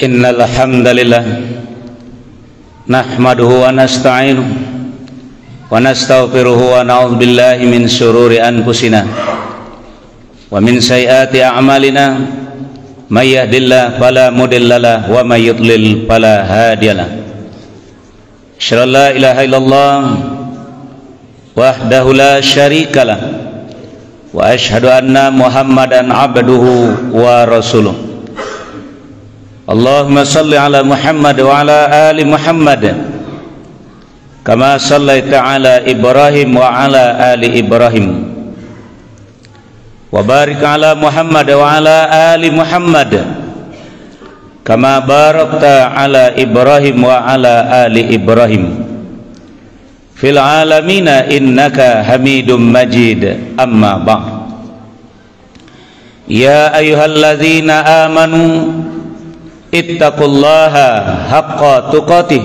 Innal hamdalillah nahmaduhu wa nasta'inuhu wa nastaghfiruhu wa na'udzu billahi min shururi anfusina wa min sayyiati a'malina may yahdihillahu fala mudhillalah wa may yudlil fala hadiyalah. Asyhadu an la ilaha illallah wahdahu la syarikalah wa asyhadu anna Muhammadan abduhu wa rasuluh. Allahumma salli ala Muhammad wa ala ali Muhammad kama sallaita ala Ibrahim wa ala ali Ibrahim wa barik ala Muhammad wa ala ali Muhammad kama barakta ala Ibrahim wa ala ali Ibrahim fil alamina innaka Hamidum Majid. Amma ba'd. Ya ayyuhalladzina amanu ittaqullaha haqqa tuqatih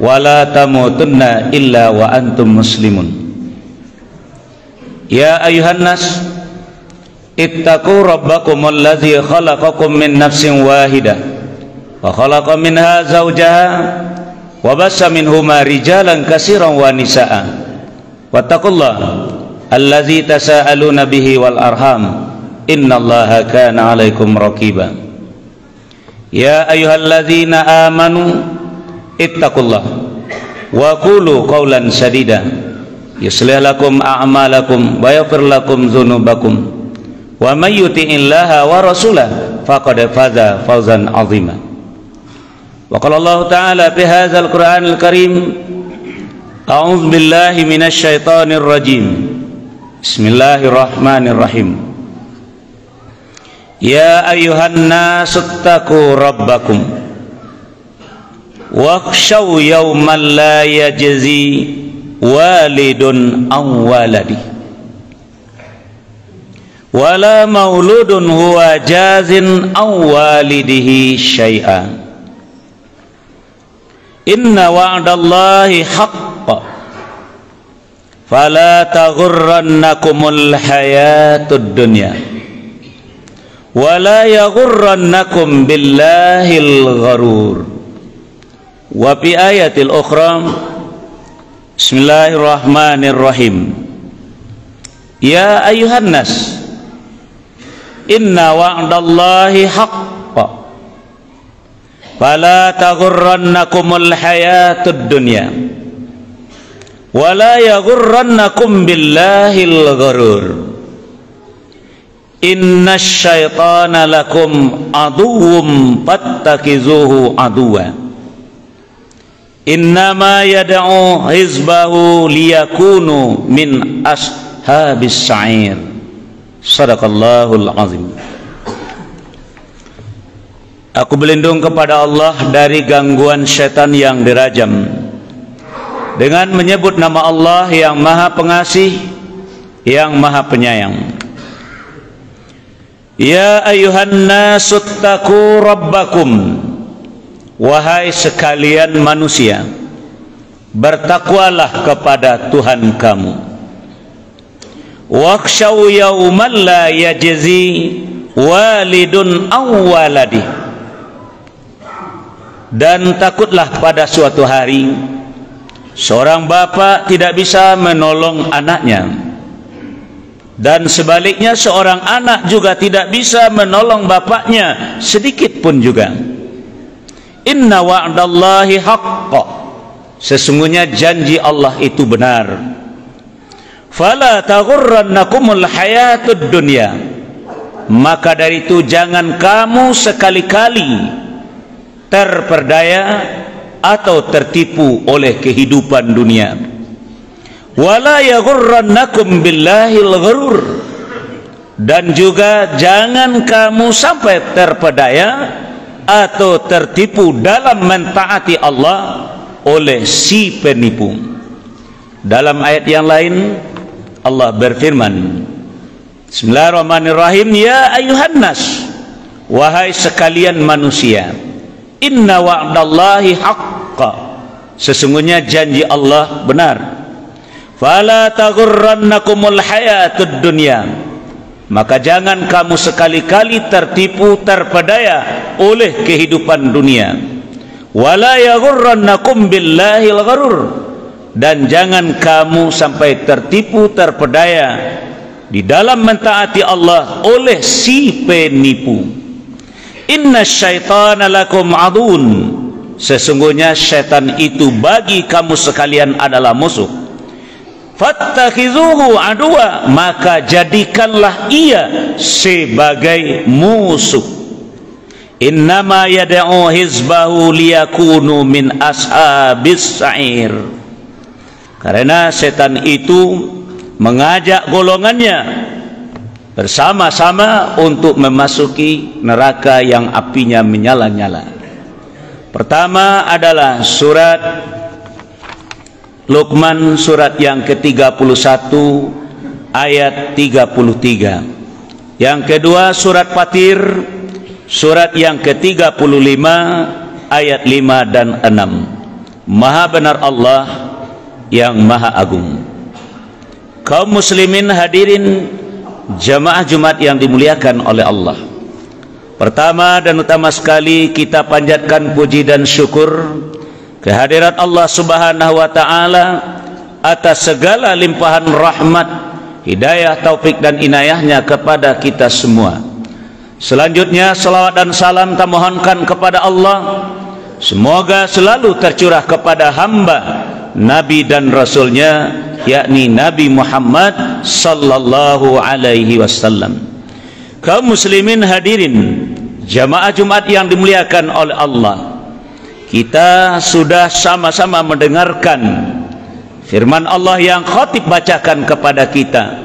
wa la tamutunna illa wa antum muslimun. Ya ayuhan nas ittaqu rabbakumul ladzi khalaqakum min nafsin wahidah wa khalaqa minha zawjaha wa bassa minhuma rijalan katsiran wa nisaa'a wattaqullaha alladzi tasaaluna bihi wal arham innallaha kana 'alaikum raqiba. Ya ayyuhalladzina amanu ittaqullaha wa qulu qawlan sadida yuslih lakum a'malakum wa yaghfir lakum dzunubakum wa may yuti'illaha wa rasulahu faqad faza fawzan 'azima. Wa qala Allah ta'ala fi hadzal Qur'anil Karim a'udzu billahi minasy syaithanir rajim. Bismillahirrahmanirrahim. Ya ayyuhan nasu ittaqu rabbakum wakhshaw yawman la yajzi walidun an waladi wala mauludun huwa jazin an walidihi syai'a inna wa'dallahi haqqan fala taghurrannakumul hayatud dunya wala yaghurrannakum billahil gharur. Wa fi ayatil ukhra bismillahirrahmanirrahim. Ya ayuhan nas inna wa'dallahi haqqan fala taghurrannakumul hayatud dunya wala yaghurrannakum billahil gharur. Inna syaitana lakum aduwwum fattakizuhu aduwa innama yad'u hizbahu liyakunu min ashabis sa'ir. Sadaqallahul azim. Aku berlindung kepada Allah dari gangguan syaitan yang dirajam dengan menyebut nama Allah yang Maha Pengasih, yang Maha Penyayang. Ya ayuhan nasu ittaqu rabbakum, wahai sekalian manusia, bertakwalah kepada Tuhan kamu. Wakhshaw yawman la yajzi walidun aw waladi, dan takutlah pada suatu hari seorang bapak tidak bisa menolong anaknya, dan sebaliknya seorang anak juga tidak bisa menolong bapaknya sedikit pun juga. Inna wa'dallahi haqqan, sesungguhnya janji Allah itu benar. Fala taghurrannakumul hayatud dunya, maka dari itu jangan kamu sekali-kali terperdaya atau tertipu oleh kehidupan dunia. Wala yaghurrannakum billahil gharur, dan juga jangan kamu sampai terpedaya atau tertipu dalam mentaati Allah oleh si penipu. Dalam ayat yang lain Allah berfirman, Bismillahirrahmanirrahim. Ya ayuhan nas, wahai sekalian manusia, inna wa'dallahi haqqan, sesungguhnya janji Allah benar. Fala taghurrannakumul hayatud dunya, maka jangan kamu sekali-kali tertipu terpedaya oleh kehidupan dunia. Wala yaghurrannakum billahil gharur, dan jangan kamu sampai tertipu terpedaya di dalam mentaati Allah oleh si penipu. Inna syaitana lakum adun, sesungguhnya syaitan itu bagi kamu sekalian adalah musuh. Fattakhizuhu aduwa, maka jadikanlah ia sebagai musuh. Innama yad'u hizbahu liyakunu min ashabis sa'ir, karena setan itu mengajak golongannya bersama-sama untuk memasuki neraka yang apinya menyala-nyala. Pertama adalah surat Luqman, surat yang ke-31 ayat 33. Yang kedua surat Fatir, surat yang ke-35 ayat 5 dan 6. Maha benar Allah yang Maha Agung. Kaum muslimin hadirin jamaah Jumat yang dimuliakan oleh Allah, pertama dan utama sekali kita panjatkan puji dan syukur kehadirat Allah Subhanahu wa taala atas segala limpahan rahmat, hidayah, taufik dan inayahnya kepada kita semua. Selanjutnya salawat dan salam kita mohonkan kepada Allah, semoga selalu tercurah kepada hamba Nabi dan Rasulnya, yakni Nabi Muhammad sallallahu alaihi wasallam. Kaum muslimin hadirin jamaah Jumat yang dimuliakan oleh Allah, kita sudah sama-sama mendengarkan firman Allah yang khatib bacakan kepada kita.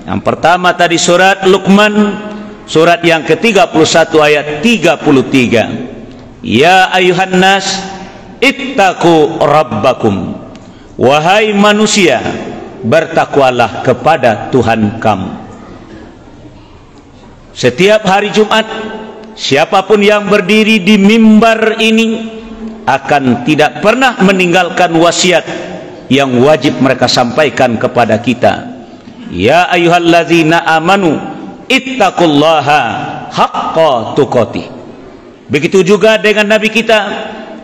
Yang pertama tadi surat Luqman, surat yang ke-31 ayat 33. Ya ayuhan nas ittaqu rabbakum, wahai manusia, bertakwalah kepada Tuhan kamu. Setiap hari Jumat, siapapun yang berdiri di mimbar ini akan tidak pernah meninggalkan wasiat yang wajib mereka sampaikan kepada kita. Ya ayyuhalladzina amanu ittaqullaha haqqa tuqatih. Begitu juga dengan Nabi kita,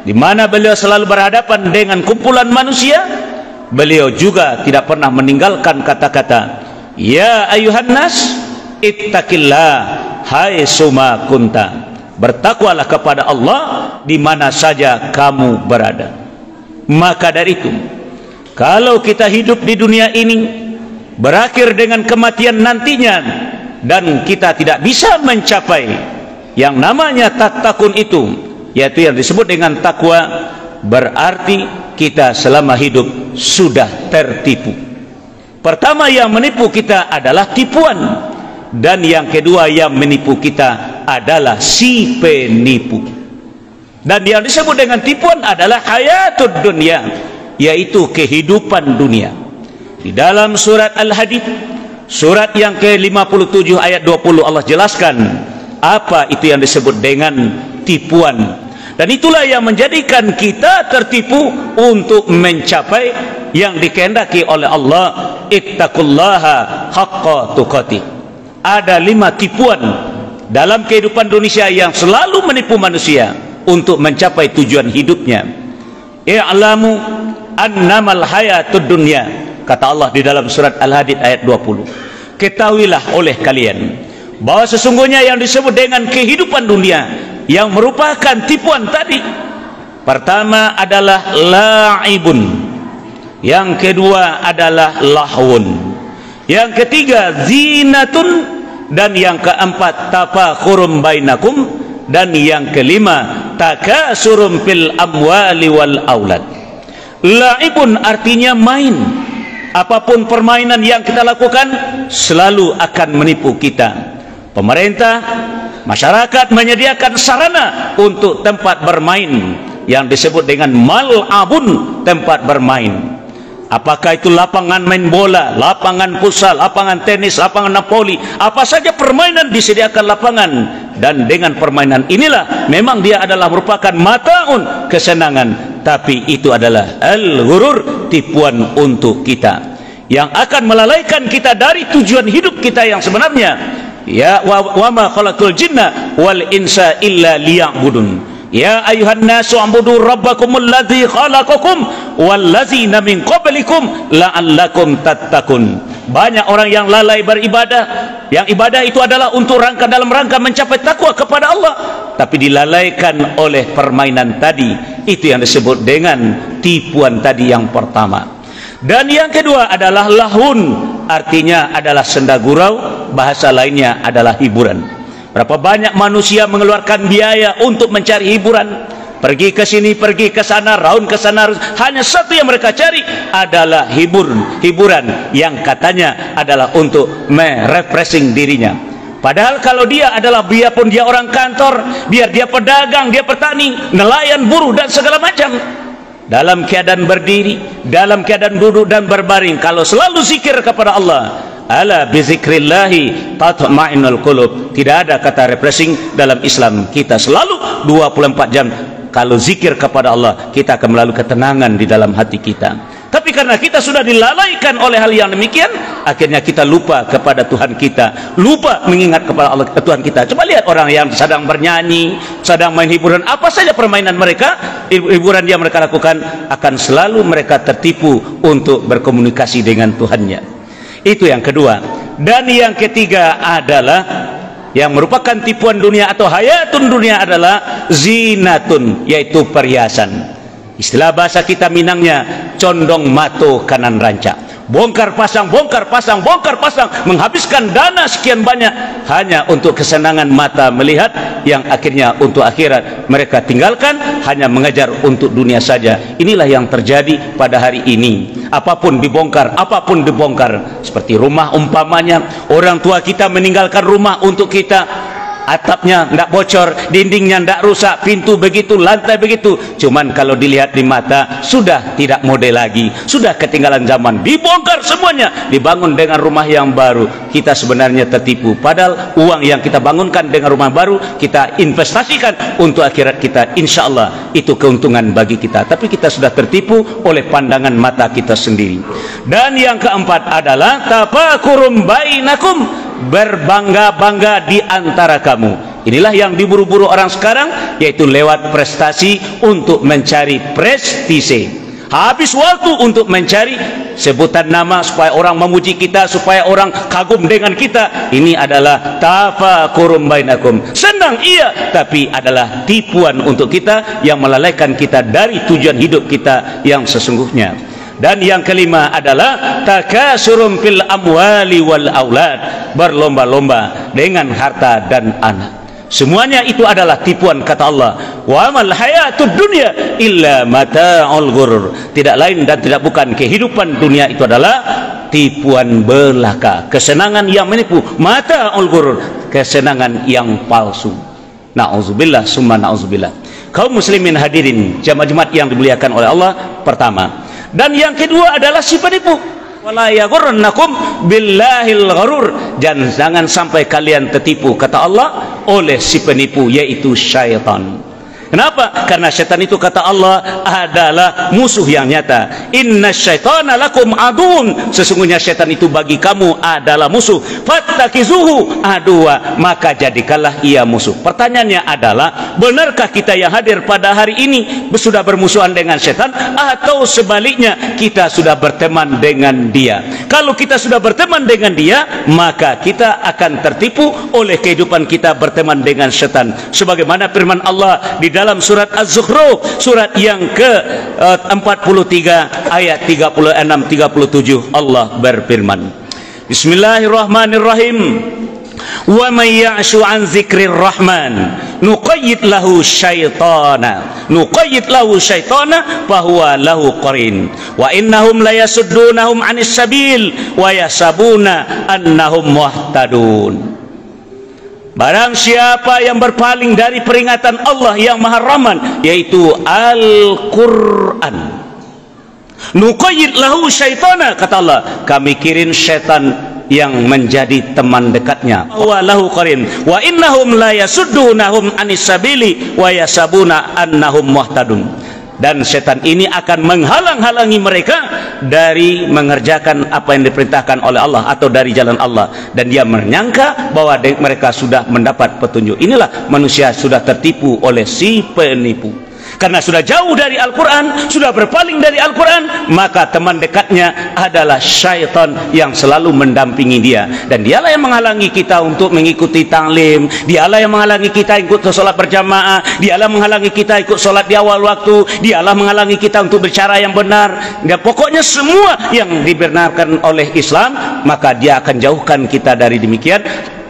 di mana beliau selalu berhadapan dengan kumpulan manusia, beliau juga tidak pernah meninggalkan kata-kata ya ayuhan nas ittaqillah haitsuma kunta, bertakwalah kepada Allah di mana saja kamu berada. Maka dari itu, kalau kita hidup di dunia ini berakhir dengan kematian nantinya dan kita tidak bisa mencapai yang namanya tattaqun itu, yaitu yang disebut dengan takwa, berarti kita selama hidup sudah tertipu. Pertama yang menipu kita adalah tipuan, dan yang kedua yang menipu kita adalah si penipu. Dan yang disebut dengan tipuan adalah hayatud dunia, yaitu kehidupan dunia. Di dalam surat Al-Hadid, surat yang ke-57 ayat 20, Allah jelaskan apa itu yang disebut dengan tipuan. Dan itulah yang menjadikan kita tertipu untuk mencapai yang dikehendaki oleh Allah, ittaqullaha haqqa tuqatih. Ada 5 tipuan dalam kehidupan Indonesia yang selalu menipu manusia untuk mencapai tujuan hidupnya. I'lamu annamal hayatud dunya, kata Allah di dalam surat Al-Hadid ayat 20. Ketahuilah oleh kalian bahwa sesungguhnya yang disebut dengan kehidupan dunia yang merupakan tipuan tadi, pertama adalah la'ibun, yang kedua adalah lahwun, yang ketiga zinatun, dan yang keempat tafakhurum bainakum, dan yang kelima takasurum fil amwali wal aulad. La'ibun artinya main. Apapun permainan yang kita lakukan selalu akan menipu kita. Pemerintah, masyarakat menyediakan sarana untuk tempat bermain yang disebut dengan mal'abun, tempat bermain. Apakah itu lapangan main bola, lapangan futsal, lapangan tenis, lapangan napoli, apa saja permainan disediakan lapangan. Dan dengan permainan inilah memang dia adalah merupakan mataun, kesenangan, tapi itu adalah al-ghurur, tipuan untuk kita yang akan melalaikan kita dari tujuan hidup kita yang sebenarnya, ya wa ma khalaqul jinna wal insa illa liya'budun. Ya ayuhan nasu u'budu rabbakumul ladzi khalaqakum wallazina min qablikum la'allakum tattaqun. Banyak orang yang lalai beribadah, yang ibadah itu adalah untuk dalam rangka mencapai takwa kepada Allah, tapi dilalaikan oleh permainan tadi. Itu yang disebut dengan tipuan tadi yang pertama. Dan yang kedua adalah lahun, artinya adalah senda gurau, bahasa lainnya adalah hiburan. Berapa banyak manusia mengeluarkan biaya untuk mencari hiburan, pergi ke sini, pergi ke sana, raun ke sana, hanya satu yang mereka cari adalah hiburan yang katanya adalah untuk refreshing dirinya. Padahal kalau dia adalah, biarpun dia orang kantor, biar dia pedagang, dia petani, nelayan, buruh dan segala macam, dalam keadaan berdiri, dalam keadaan duduk dan berbaring, kalau selalu zikir kepada Allah, ala bizikrillahi tatma'innul qulub. Tidak ada kata refreshing dalam Islam. Kita selalu 24 jam kalau zikir kepada Allah, kita akan melalui ketenangan di dalam hati kita. Tapi karena kita sudah dilalaikan oleh hal yang demikian, akhirnya kita lupa kepada Tuhan kita, lupa mengingat kepada Allah Tuhan kita. Coba lihat orang yang sedang bernyanyi, sedang main hiburan, apa saja permainan mereka, hiburan yang mereka lakukan, akan selalu mereka tertipu untuk berkomunikasi dengan Tuhannya. Itu yang kedua. Dan yang ketiga adalah yang merupakan tipuan dunia atau hayatun dunia adalah zinatun, yaitu perhiasan. Istilah bahasa kita Minangnya condong mato kanan ranca. Bongkar pasang, bongkar pasang, bongkar pasang, menghabiskan dana sekian banyak hanya untuk kesenangan mata melihat, yang akhirnya untuk akhirat mereka tinggalkan, hanya mengejar untuk dunia saja. Inilah yang terjadi pada hari ini. Apapun dibongkar, apapun dibongkar. Seperti rumah umpamanya, orang tua kita meninggalkan rumah untuk kita, atapnya tidak bocor, dindingnya tidak rusak, pintu begitu, lantai begitu. Cuman kalau dilihat di mata, sudah tidak model lagi, sudah ketinggalan zaman, dibongkar semuanya, dibangun dengan rumah yang baru. Kita sebenarnya tertipu, padahal uang yang kita bangunkan dengan rumah baru kita investasikan untuk akhirat kita, insya Allah itu keuntungan bagi kita. Tapi kita sudah tertipu oleh pandangan mata kita sendiri. Dan yang keempat adalah tafakurum bainakum, berbangga-bangga di antara kamu. Inilah yang diburu-buru orang sekarang, yaitu lewat prestasi untuk mencari prestise. Habis waktu untuk mencari sebutan nama supaya orang memuji kita, supaya orang kagum dengan kita. Ini adalah tafakurum bainakum. Senang iya, tapi adalah tipuan untuk kita yang melalaikan kita dari tujuan hidup kita yang sesungguhnya. Dan yang kelima adalah takasurum fil amwali wal aulad, berlomba-lomba dengan harta dan anak. Semuanya itu adalah tipuan, kata Allah, wa mal hayatud dunya illa mata'ul ghurur. Tidak lain dan tidak bukan, kehidupan dunia itu adalah tipuan belaka, kesenangan yang menipu, mata'ul ghurur, kesenangan yang palsu. Na'udzubillah summa na'udzubillah. Kaum muslimin hadirin jemaat yang dimuliakan oleh Allah, pertama. Dan yang kedua adalah si penipu. Wala yaghurrannakum billahil gharur. Jangan sampai kalian tertipu, kata Allah, oleh si penipu, yaitu syaitan. Kenapa? Karena syaitan itu, kata Allah, adalah musuh yang nyata. Inna syaitana lakum adun. Sesungguhnya syaitan itu bagi kamu adalah musuh. Fattakizuhu aduwa, maka jadikanlah ia musuh. Pertanyaannya adalah, benarkah kita yang hadir pada hari ini sudah bermusuhan dengan syaitan, atau sebaliknya kita sudah berteman dengan dia? Kalau kita sudah berteman dengan dia, maka kita akan tertipu oleh kehidupan kita berteman dengan syaitan. Sebagaimana firman Allah di dalam surat Az-Zukhruf, surat yang ke-43 ayat 36-37, Allah berfirman, Bismillahirrahmanirrahim, wa may ya'shu an dzikrir rahman nuqayyid lahu syaitana fahuwa lahu qarin wa innahum la yasuddunahum 'anis sabil wa yasabuna annahum muhtadun. Barang siapa yang berpaling dari peringatan Allah yang Maha Rahman, yaitu Al-Quran, nuqayyid lahu syaitana, kata Allah, kami kirim syaitan yang menjadi teman dekatnya. Wa lahu qarin wa innahum la yasuddunahum anis sabili wa yasabuna annahum muhtadun. dan setan ini akan menghalang-halangi mereka dari mengerjakan apa yang diperintahkan oleh Allah atau dari jalan Allah, dan dia menyangka bahwa mereka sudah mendapat petunjuk. Inilah manusia sudah tertipu oleh si penipu. Karena sudah jauh dari Al-Quran, sudah berpaling dari Al-Quran, maka teman dekatnya adalah syaitan yang selalu mendampingi dia. Dan dialah yang menghalangi kita untuk mengikuti ta'lim, dialah yang menghalangi kita ikut sholat berjamaah, dialah menghalangi kita ikut sholat di awal waktu, dialah menghalangi kita untuk berbicara yang benar. Dan pokoknya semua yang dibenarkan oleh Islam, maka dia akan jauhkan kita dari demikian.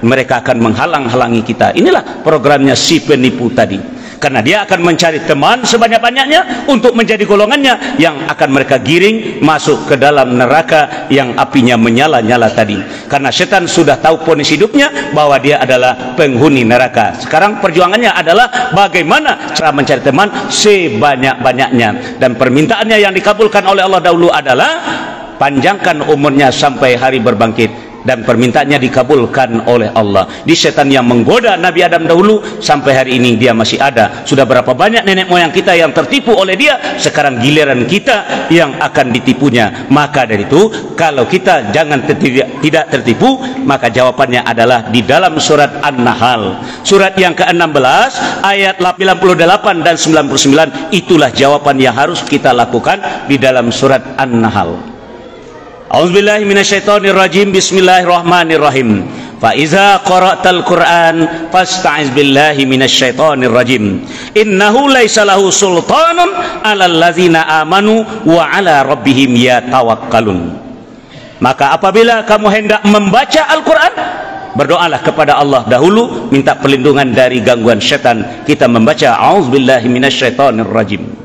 Mereka akan menghalang-halangi kita. Inilah programnya si penipu tadi. Karena dia akan mencari teman sebanyak-banyaknya untuk menjadi golongannya yang akan mereka giring masuk ke dalam neraka yang apinya menyala-nyala tadi. Karena setan sudah tahu ponis hidupnya bahwa dia adalah penghuni neraka. Sekarang perjuangannya adalah bagaimana cara mencari teman sebanyak-banyaknya. Dan permintaannya yang dikabulkan oleh Allah dahulu adalah panjangkan umurnya sampai hari berbangkit. Dan permintaannya dikabulkan oleh Allah. Di setan yang menggoda Nabi Adam dahulu, sampai hari ini dia masih ada. Sudah berapa banyak nenek moyang kita yang tertipu oleh dia, sekarang giliran kita yang akan ditipunya. Maka dari itu, kalau kita jangan tidak tertipu, maka jawabannya adalah di dalam surat An-Nahl, surat yang ke-16 ayat 88 dan 99. Itulah jawaban yang harus kita lakukan di dalam surat An-Nahl. A'udzubillahi minasyaitonirrajim. Bismillahirrahmanirrahim. Fa iza qara'tal Qur'an fasta'iz billahi minasyaitonirrajim. Innahu laisa lahu sultanun 'alal ladzina amanu wa 'ala rabbihim yatawakkalun. Maka apabila kamu hendak membaca Al-Qur'an, berdoalah kepada Allah dahulu, minta perlindungan dari gangguan setan. Kita membaca a'udzubillahi minasyaitonirrajim.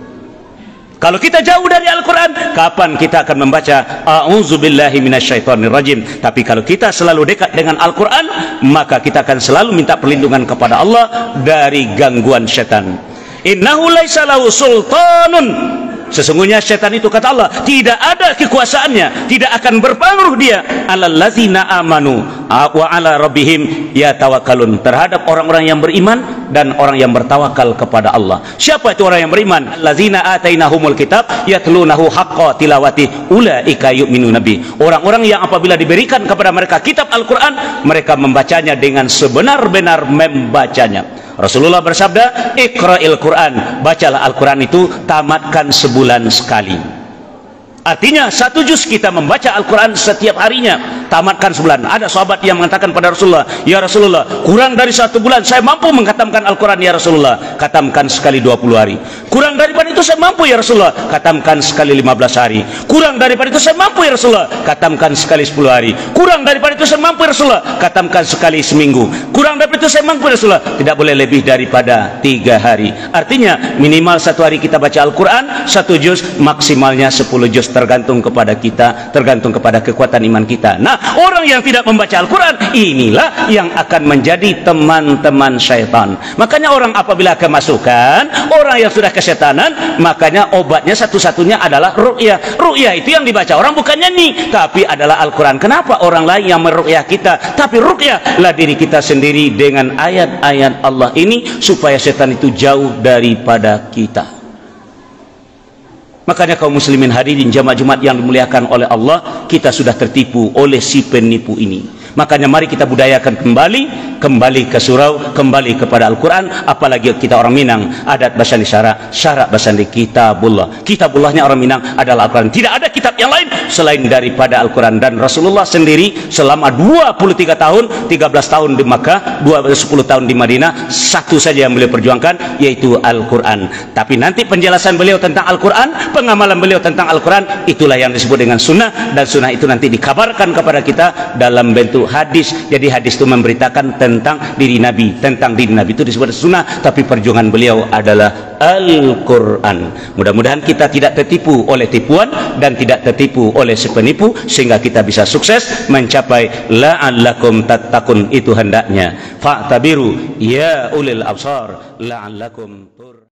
Kalau kita jauh dari Al-Quran, kapan kita akan membaca a'udzubillahi minasyaitonirrajim? Tapi kalau kita selalu dekat dengan Al-Quran, maka kita akan selalu minta perlindungan kepada Allah dari gangguan setan. Innahu laisa lahu sultanun. Sesungguhnya setan itu, kata Allah, tidak ada kekuasaannya, tidak akan berpengaruh dia alal ladzina amanu wa ala rabbihim yatawakkalun, terhadap orang-orang yang beriman dan orang yang bertawakal kepada Allah. Siapa itu orang yang beriman? Alladzina atainahumul kitab yatlunahu haqqa tilawati ulaika yu'minuna bi. Orang-orang yang apabila diberikan kepada mereka kitab Al-Quran, mereka membacanya dengan sebenar-benar membacanya. Rasulullah bersabda, Iqra'il Quran, bacalah Al-Quran itu tamatkan sebulan sekali. Artinya satu juz kita membaca Al-Quran setiap harinya, tamatkan sebulan. Ada sahabat yang mengatakan pada Rasulullah, ya Rasulullah, kurang dari 1 bulan saya mampu mengkhatamkan Al-Quran ya Rasulullah. Khatamkan sekali 20 hari. Kurang daripada itu saya mampu ya Rasulullah. Khatamkan sekali 15 hari. Kurang daripada itu saya mampu ya Rasulullah. Khatamkan sekali 10 hari. Kurang daripada itu saya mampu ya Rasulullah. Khatamkan sekali seminggu. Kurang daripada itu saya mampu ya Rasulullah. Tidak boleh lebih daripada 3 hari. Artinya minimal 1 hari kita baca Al-Quran 1 juz, maksimalnya 10 juz, tergantung kepada kita, tergantung kepada kekuatan iman kita. Nah, orang yang tidak membaca Al-Quran, inilah yang akan menjadi teman-teman syaitan. Makanya orang apabila kemasukan, orang yang sudah kesetanan, makanya obatnya satu-satunya adalah ruqyah. Ruqyah itu yang dibaca orang bukan nyanyi, tapi adalah Al-Quran. Kenapa orang lain yang meruqyah kita? Tapi ruqyahlah diri kita sendiri dengan ayat-ayat Allah ini, supaya setan itu jauh daripada kita. Makanya kaum muslimin hadirin jamaah Jumat yang dimuliakan oleh Allah, kita sudah tertipu oleh si penipu ini. Makanya mari kita budayakan kembali ke surau, kembali kepada Al-Quran. Apalagi kita orang Minang, adat basandi syarak basandi kitabullah. Kitabullahnya orang Minang adalah Al-Quran. Tidak ada kitab yang lain selain daripada Al-Quran. Dan Rasulullah sendiri selama 23 tahun, 13 tahun di Makkah, 10 tahun di Madinah, satu saja yang beliau perjuangkan, yaitu Al-Quran. Tapi nanti penjelasan beliau tentang Al-Quran, pengamalan beliau tentang Al-Quran, itulah yang disebut dengan sunnah. Dan sunnah itu nanti dikabarkan kepada kita dalam bentuk hadis. Jadi hadis itu memberitakan tentang diri Nabi, tentang diri Nabi itu disebut sunnah, tapi perjuangan beliau adalah Al-Quran. Mudah-mudahan kita tidak tertipu oleh tipuan dan tidak tertipu oleh si penipu, sehingga kita bisa sukses mencapai la'allakum tattaqun. Itu hendaknya. Fa'tabiru ya ulil absar la'allakum tur